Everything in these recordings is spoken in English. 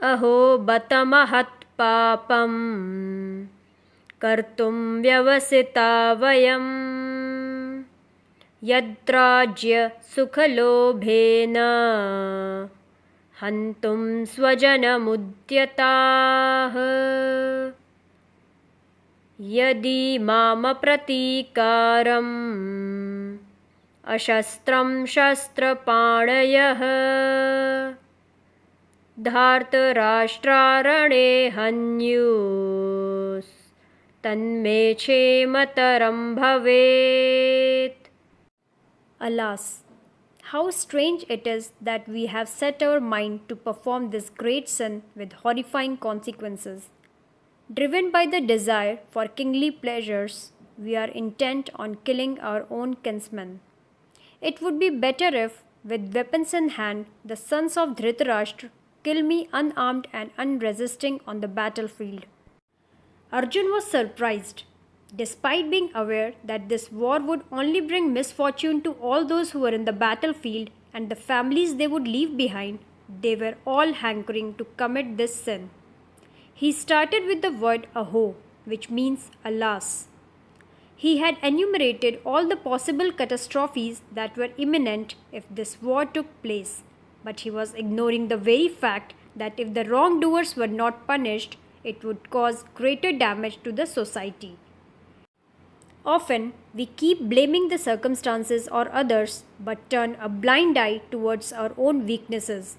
अहो बत महत् पापं कर्तुं व्यवसिता वयं यद्राज्य सुखलोभेन हन्तुं स्वजनमुद्यताः यदि मामप्रतीकारम् अशस्त्रं शस्त्रपाणयः धार्तराष्ट्रारणे हन्युस्तन्मे क्षेमतरं भवेत्. Alas, how strange it is that we have set our mind to perform this great sin with horrifying consequences. Driven by the desire for kingly pleasures, we are intent on killing our own kinsmen. It would be better if, with weapons in hand, the sons of Dhritarashtra kill me unarmed and unresisting on the battlefield. Arjuna was surprised. Despite being aware that this war would only bring misfortune to all those who were in the battlefield and the families they would leave behind, they were all hankering to commit this sin. He started with the word aho, which means alas. He had enumerated all the possible catastrophes that were imminent if this war took place, but he was ignoring the very fact that if the wrongdoers were not punished, it would cause greater damage to the society. Often, we keep blaming the circumstances or others but turn a blind eye towards our own weaknesses.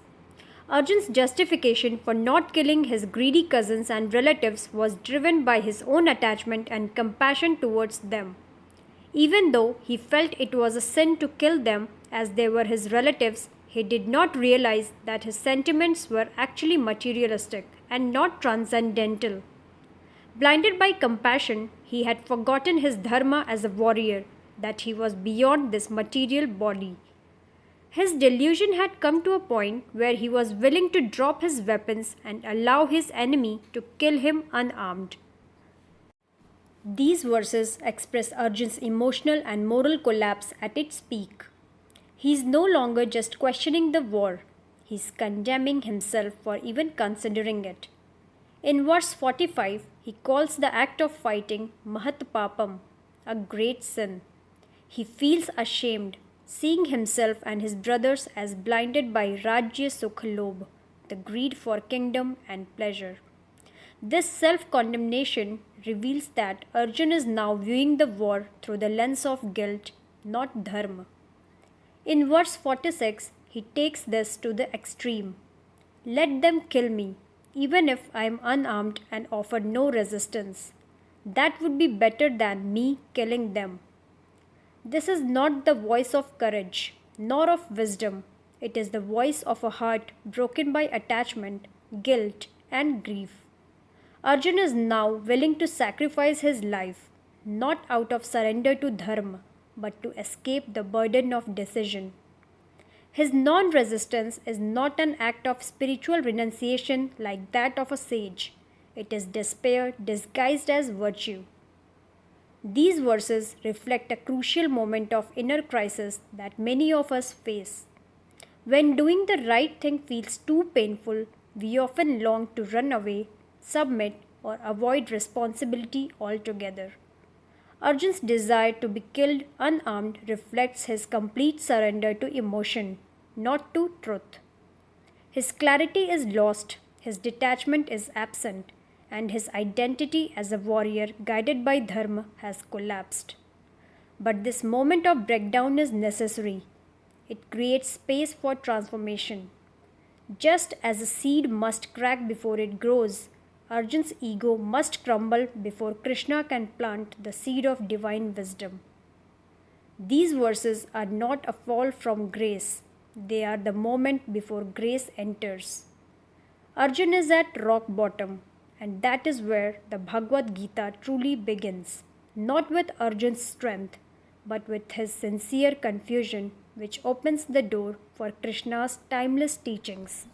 Arjuna's justification for not killing his greedy cousins and relatives was driven by his own attachment and compassion towards them. Even though he felt it was a sin to kill them as they were his relatives, he did not realize that his sentiments were actually materialistic and not transcendental. Blinded by compassion, he had forgotten his dharma as a warrior, that he was beyond this material body. His delusion had come to a point where he was willing to drop his weapons and allow his enemy to kill him unarmed. These verses express Arjuna's emotional and moral collapse at its peak. He is no longer just questioning the war, he is condemning himself for even considering it. In verse 45, he calls the act of fighting Mahat Papam, a great sin. He feels ashamed, seeing himself and his brothers as blinded by Rajya Sukh Lobh, the greed for kingdom and pleasure. This self-condemnation reveals that Arjuna is now viewing the war through the lens of guilt, not dharma. In verse 46, he takes this to the extreme. Let them kill me, even if I am unarmed and offer no resistance. That would be better than me killing them. This is not the voice of courage, nor of wisdom. It is the voice of a heart broken by attachment, guilt, and grief. Arjuna is now willing to sacrifice his life, not out of surrender to dharma, but to escape the burden of decision. His non-resistance is not an act of spiritual renunciation like that of a sage. It is despair disguised as virtue. These verses reflect a crucial moment of inner crisis that many of us face. When doing the right thing feels too painful, we often long to run away, submit, or avoid responsibility altogether. Arjuna's desire to be killed unarmed reflects his complete surrender to emotion, not to truth. His clarity is lost, his detachment is absent, and his identity as a warrior guided by dharma has collapsed. But this moment of breakdown is necessary. It creates space for transformation. Just as a seed must crack before it grows, Arjuna's ego must crumble before Krishna can plant the seed of divine wisdom. These verses are not a fall from grace. They are the moment before grace enters. Arjuna is at rock bottom, and that is where the Bhagavad Gita truly begins, not with Arjuna's strength, but with his sincere confusion, which opens the door for Krishna's timeless teachings.